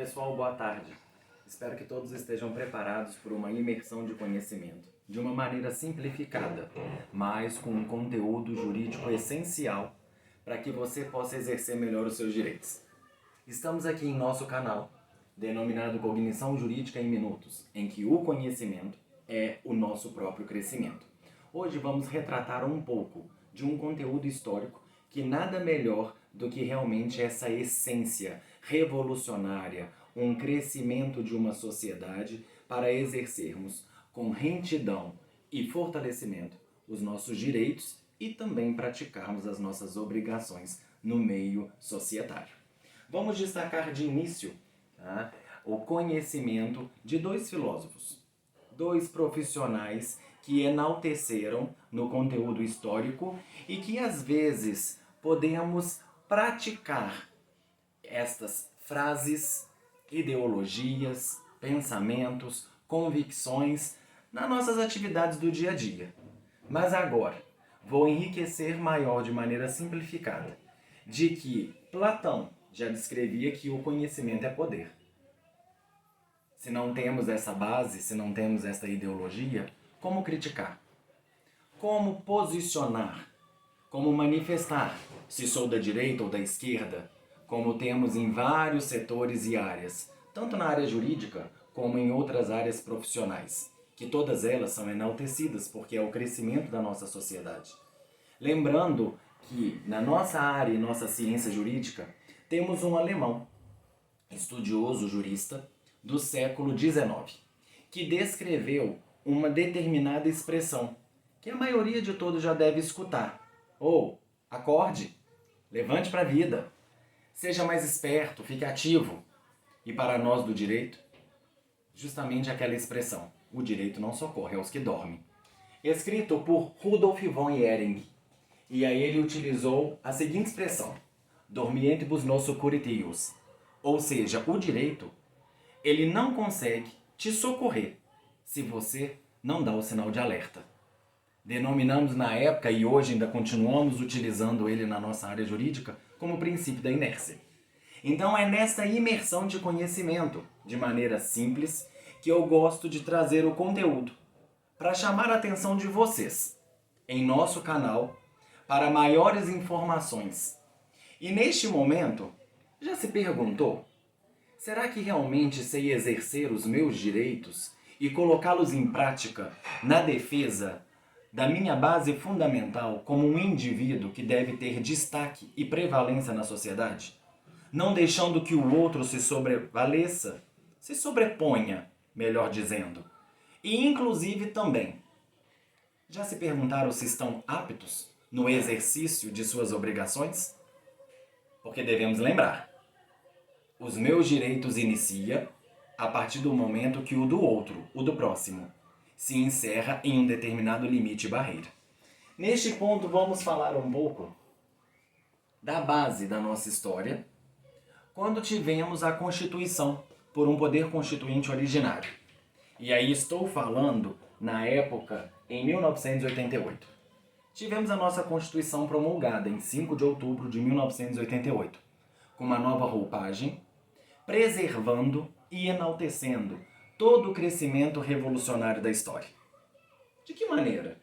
Pessoal, boa tarde. Espero que todos estejam preparados por uma imersão de conhecimento, de uma maneira simplificada, mas com um conteúdo jurídico essencial para que você possa exercer melhor os seus direitos. Estamos aqui em nosso canal, denominado Cognição Jurídica em Minutos, em que o conhecimento é o nosso próprio crescimento. Hoje vamos retratar um pouco de um conteúdo histórico que nada melhor do que realmente essa essência revolucionária, um crescimento de uma sociedade para exercermos com retidão e fortalecimento os nossos direitos e também praticarmos as nossas obrigações no meio societário. Vamos destacar de início o conhecimento de dois filósofos, dois profissionais que enalteceram no conteúdo histórico e que às vezes podemos praticar estas frases, ideologias, pensamentos, convicções nas nossas atividades do dia a dia. Mas agora vou enriquecer maior de maneira simplificada de que Platão já descrevia que o conhecimento é poder. Se não temos essa base, se não temos essa ideologia, como criticar? Como posicionar? Como manifestar? Se sou da direita ou da esquerda? Como temos em vários setores e áreas, tanto na área jurídica como em outras áreas profissionais, que todas elas são enaltecidas porque é o crescimento da nossa sociedade. Lembrando que na nossa área e nossa ciência jurídica temos um alemão, estudioso jurista do século XIX, que descreveu uma determinada expressão que a maioria de todos já deve escutar. Acorde, levante para a vida, seja mais esperto, fique ativo. E para nós do direito, justamente aquela expressão, o direito não socorre aos que dormem. Escrito por Rudolf von Ehring. E aí ele utilizou a seguinte expressão, dormientibus nos securitius. Ou seja, o direito, ele não consegue te socorrer se você não dá o sinal de alerta. Denominamos na época e hoje ainda continuamos utilizando ele na nossa área jurídica como princípio da inércia. Então é nessa imersão de conhecimento, de maneira simples, que eu gosto de trazer o conteúdo para chamar a atenção de vocês em nosso canal para maiores informações. E neste momento, já se perguntou, será que realmente sei exercer os meus direitos e colocá-los em prática na defesa da minha base fundamental como um indivíduo que deve ter destaque e prevalência na sociedade? Não deixando que o outro se sobrevaleça, se sobreponha, melhor dizendo. E inclusive também, já se perguntaram se estão aptos no exercício de suas obrigações? Porque devemos lembrar, os meus direitos inicia a partir do momento que o do outro, o do próximo, se encerra em um determinado limite e barreira. Neste ponto vamos falar um pouco da base da nossa história, quando tivemos a Constituição por um poder constituinte originário. E aí estou falando na época em 1988. Tivemos a nossa Constituição promulgada em 5 de outubro de 1988, com uma nova roupagem, preservando e enaltecendo todo o crescimento revolucionário da história. De que maneira?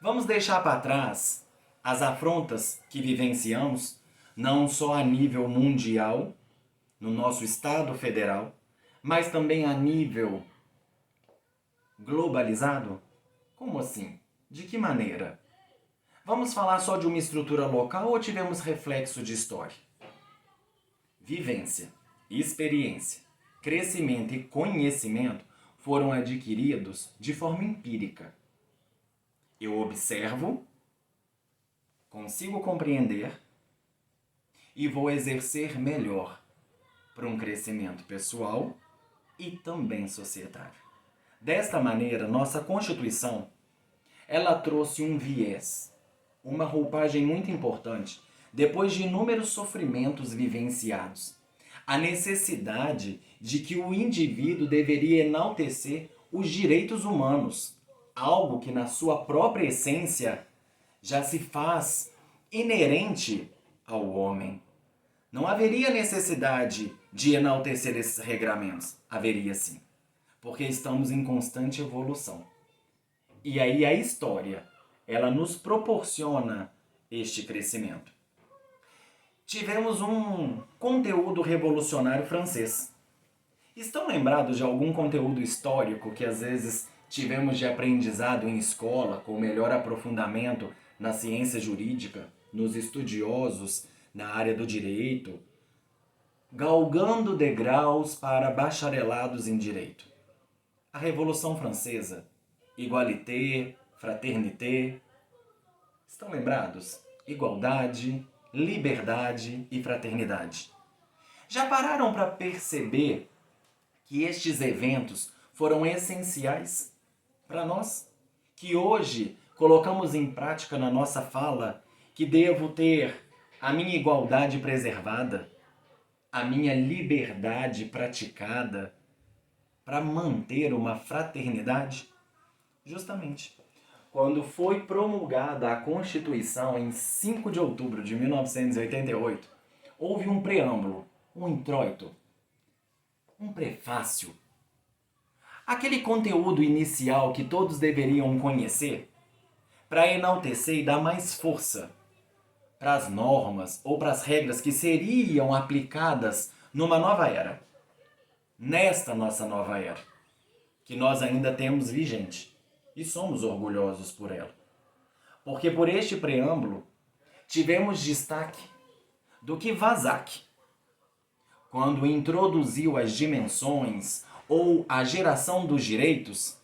Vamos deixar para trás as afrontas que vivenciamos, não só a nível mundial, no nosso Estado Federal, mas também a nível globalizado? Como assim? De que maneira? Vamos falar só de uma estrutura local ou tivemos reflexo de história? Vivência, experiência, crescimento e conhecimento foram adquiridos de forma empírica. Eu observo, consigo compreender e vou exercer melhor para um crescimento pessoal e também societário. Desta maneira, nossa Constituição, ela trouxe um viés, uma roupagem muito importante, depois de inúmeros sofrimentos vivenciados. A necessidade de que o indivíduo deveria enaltecer os direitos humanos, algo que na sua própria essência já se faz inerente ao homem. Não haveria necessidade de enaltecer esses regramentos. Haveria sim, porque estamos em constante evolução. E aí a história, ela nos proporciona este crescimento. Tivemos um conteúdo revolucionário francês. Estão lembrados de algum conteúdo histórico que às vezes tivemos de aprendizado em escola, com melhor aprofundamento na ciência jurídica, nos estudiosos, na área do direito, galgando degraus para bacharelados em direito? A Revolução Francesa, igualité, fraternité, estão lembrados? Igualdade, liberdade e fraternidade. Já pararam para perceber que estes eventos foram essenciais para nós? Que hoje colocamos em prática na nossa fala que devo ter a minha igualdade preservada, a minha liberdade praticada para manter uma fraternidade? Justamente. Quando foi promulgada a Constituição em 5 de outubro de 1988, houve um preâmbulo, um introito, um prefácio. Aquele conteúdo inicial que todos deveriam conhecer para enaltecer e dar mais força para as normas ou para as regras que seriam aplicadas numa nova era. Nesta nossa nova era, que nós ainda temos vigente e somos orgulhosos por ela. Porque por este preâmbulo tivemos destaque do que Vazac, quando introduziu as dimensões ou a geração dos direitos,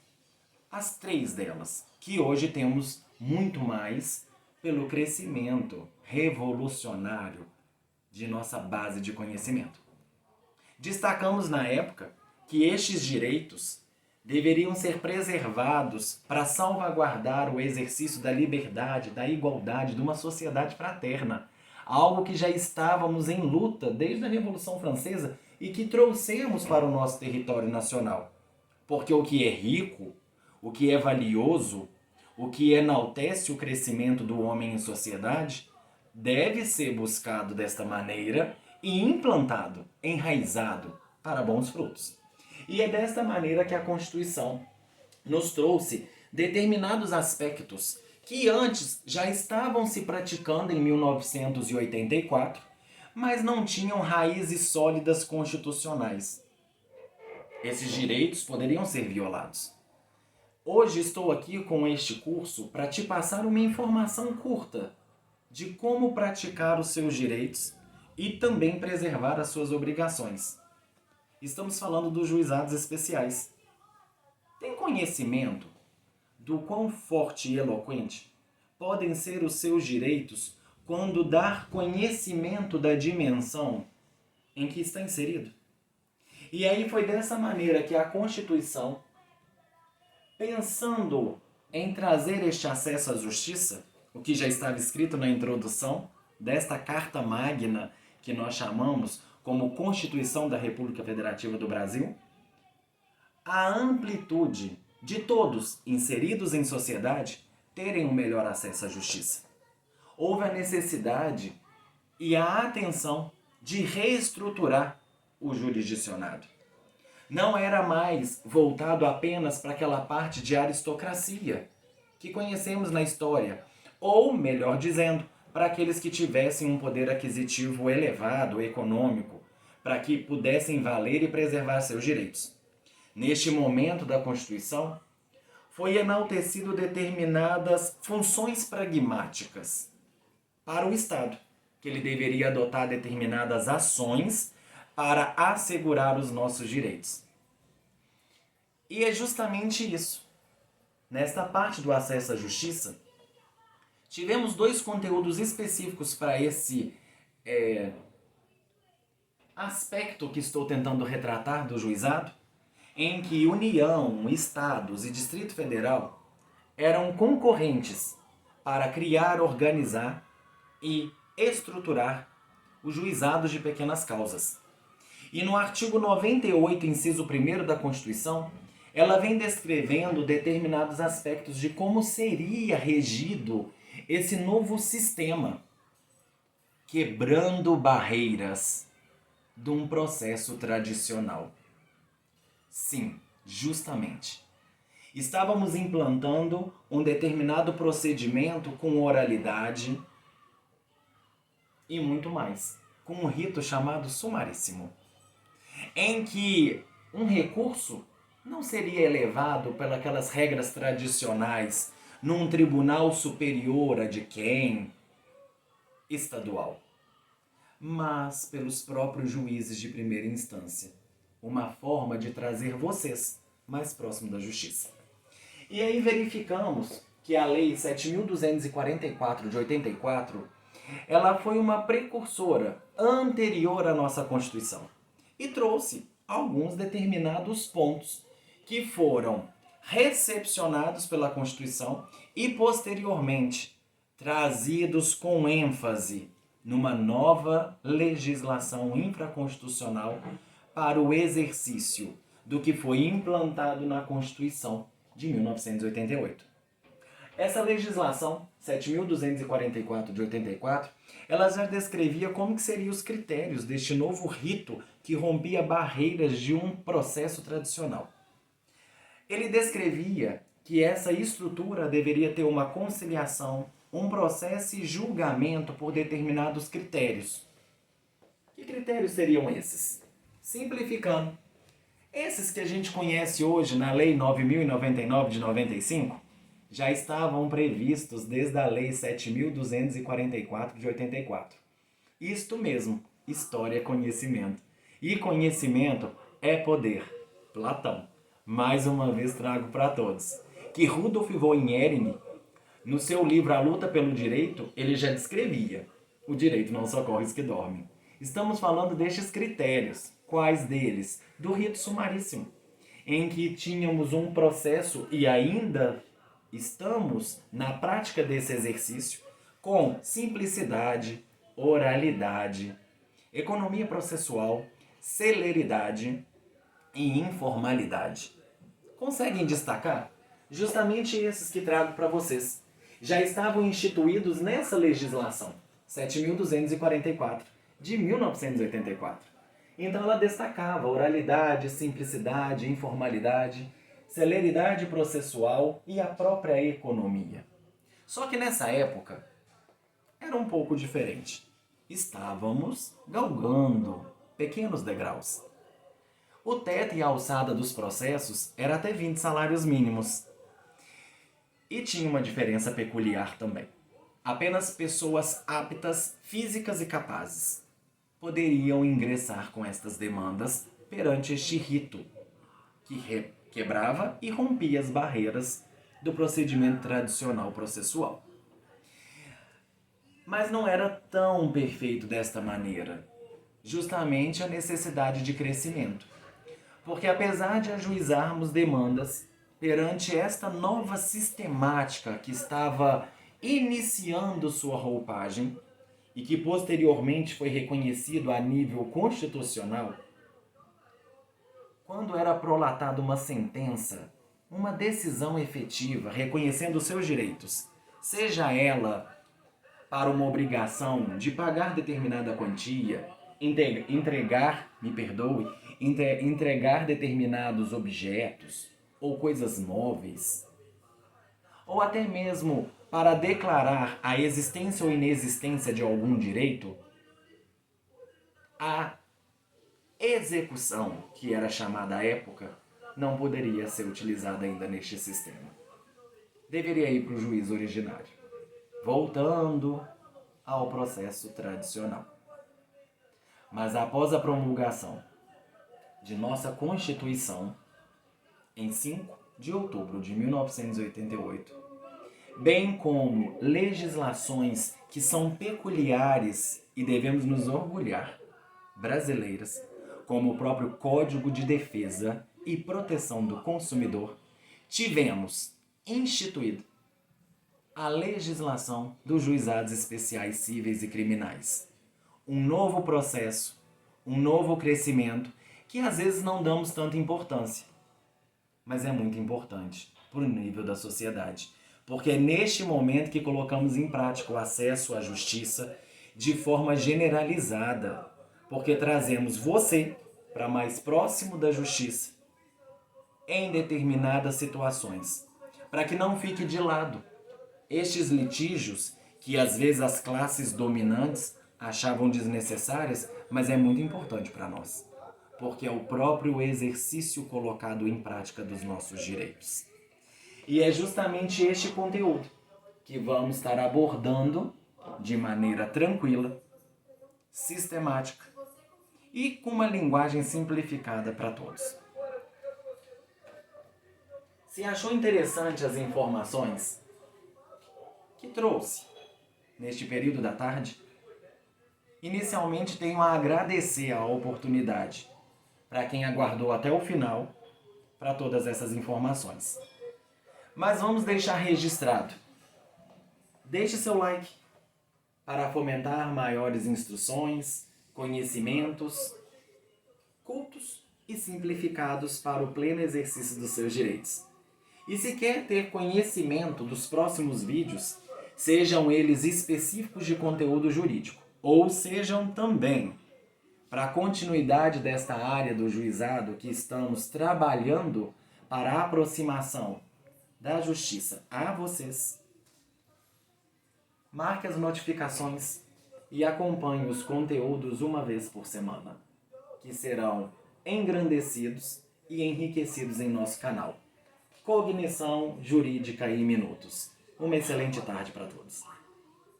as 3 delas, que hoje temos muito mais pelo crescimento revolucionário de nossa base de conhecimento. Destacamos na época que estes direitos deveriam ser preservados para salvaguardar o exercício da liberdade, da igualdade, de uma sociedade fraterna. Algo que já estávamos em luta desde a Revolução Francesa e que trouxemos para o nosso território nacional. Porque o que é rico, o que é valioso, o que enaltece o crescimento do homem em sociedade, deve ser buscado desta maneira e implantado, enraizado para bons frutos. E é desta maneira que a Constituição nos trouxe determinados aspectos que antes já estavam se praticando em 1984, mas não tinham raízes sólidas constitucionais. Esses direitos poderiam ser violados. Hoje estou aqui com este curso para te passar uma informação curta de como praticar os seus direitos e também preservar as suas obrigações. Estamos falando dos juizados especiais. Tem conhecimento do quão forte e eloquente podem ser os seus direitos quando dar conhecimento da dimensão em que está inserido? E aí foi dessa maneira que a Constituição, pensando em trazer este acesso à justiça, o que já estava escrito na introdução desta Carta Magna que nós chamamos como Constituição da República Federativa do Brasil, a amplitude de todos inseridos em sociedade terem um melhor acesso à justiça. Houve a necessidade e a atenção de reestruturar o jurisdicionado. Não era mais voltado apenas para aquela parte de aristocracia que conhecemos na história, ou, melhor dizendo, para aqueles que tivessem um poder aquisitivo elevado, econômico, para que pudessem valer e preservar seus direitos. Neste momento da Constituição, foi enaltecido determinadas funções pragmáticas para o Estado, que ele deveria adotar determinadas ações para assegurar os nossos direitos. E é justamente isso. Nesta parte do acesso à justiça, tivemos 2 conteúdos específicos para esse aspecto que estou tentando retratar do juizado, em que União, Estados e Distrito Federal eram concorrentes para criar, organizar e estruturar os juizados de pequenas causas. E no artigo 98, inciso 1º da Constituição, ela vem descrevendo determinados aspectos de como seria regido esse novo sistema, quebrando barreiras de um processo tradicional. Sim, justamente. Estávamos implantando um determinado procedimento com oralidade e muito mais, com um rito chamado sumaríssimo, em que um recurso não seria elevado pelas regras tradicionais num tribunal superior a de quem? Estadual, mas pelos próprios juízes de primeira instância. Uma forma de trazer vocês mais próximo da justiça. E aí verificamos que a Lei 7.244 de 84, ela foi uma precursora anterior à nossa Constituição e trouxe alguns determinados pontos que foram recepcionados pela Constituição e posteriormente trazidos com ênfase numa nova legislação infraconstitucional para o exercício do que foi implantado na Constituição de 1988. Essa legislação, 7.244 de 84, ela já descrevia como que seriam os critérios deste novo rito que rompia barreiras de um processo tradicional. Ele descrevia que essa estrutura deveria ter uma conciliação, um processo e julgamento por determinados critérios. Que critérios seriam esses? Simplificando, esses que a gente conhece hoje na Lei 9.099 de 95 já estavam previstos desde a Lei 7.244 de 84. Isto mesmo, história é conhecimento. E conhecimento é poder. Platão. Mais uma vez trago para todos. Que Rudolf von Ehring, no seu livro A Luta pelo Direito, ele já descrevia: o direito não socorre os que dormem. Estamos falando destes critérios. Quais deles? Do rito sumaríssimo, em que tínhamos um processo e ainda estamos na prática desse exercício com simplicidade, oralidade, economia processual, celeridade e informalidade. Conseguem destacar? Justamente esses que trago para vocês. Já estavam instituídos nessa legislação, 7.244, de 1984. Então ela destacava oralidade, simplicidade, informalidade, celeridade processual e a própria economia. Só que nessa época era um pouco diferente. Estávamos galgando pequenos degraus. O teto e a alçada dos processos era até 20 salários mínimos. E tinha uma diferença peculiar também. Apenas pessoas aptas, físicas e capazes poderiam ingressar com estas demandas perante este rito, que quebrava e rompia as barreiras do procedimento tradicional processual. Mas não era tão perfeito desta maneira, justamente a necessidade de crescimento. Porque apesar de ajuizarmos demandas perante esta nova sistemática que estava iniciando sua roupagem e que posteriormente foi reconhecido a nível constitucional, quando era prolatada uma sentença, uma decisão efetiva reconhecendo seus direitos, seja ela para uma obrigação de pagar determinada quantia, entregar determinados objetos ou coisas móveis, ou até mesmo para declarar a existência ou inexistência de algum direito, a execução, que era chamada à época, não poderia ser utilizada ainda neste sistema. Deveria ir para o juiz originário. Voltando ao processo tradicional. Mas após a promulgação de nossa Constituição, em 5 de outubro de 1988, bem como legislações que são peculiares e devemos nos orgulhar, brasileiras, como o próprio Código de Defesa e Proteção do Consumidor, tivemos instituído a legislação dos juizados especiais cíveis e criminais. Um novo processo, um novo crescimento que às vezes não damos tanta importância, mas é muito importante para o nível da sociedade, porque é neste momento que colocamos em prática o acesso à justiça de forma generalizada, porque trazemos você para mais próximo da justiça em determinadas situações, para que não fique de lado estes litígios que às vezes as classes dominantes achavam desnecessárias, mas é muito importante para nós, porque é o próprio exercício colocado em prática dos nossos direitos. E é justamente este conteúdo que vamos estar abordando de maneira tranquila, sistemática e com uma linguagem simplificada para todos. Se achou interessante as informações que trouxe neste período da tarde, inicialmente tenho a agradecer a oportunidade para quem aguardou até o final para todas essas informações. Mas vamos deixar registrado. Deixe seu like para fomentar maiores instruções, conhecimentos, cultos e simplificados para o pleno exercício dos seus direitos. E se quer ter conhecimento dos próximos vídeos, sejam eles específicos de conteúdo jurídico, ou sejam também para a continuidade desta área do juizado que estamos trabalhando para a aproximação da justiça a vocês, marque as notificações e acompanhe os conteúdos uma vez por semana, que serão engrandecidos e enriquecidos em nosso canal. Cognição Jurídica em Minutos. Uma excelente tarde para todos.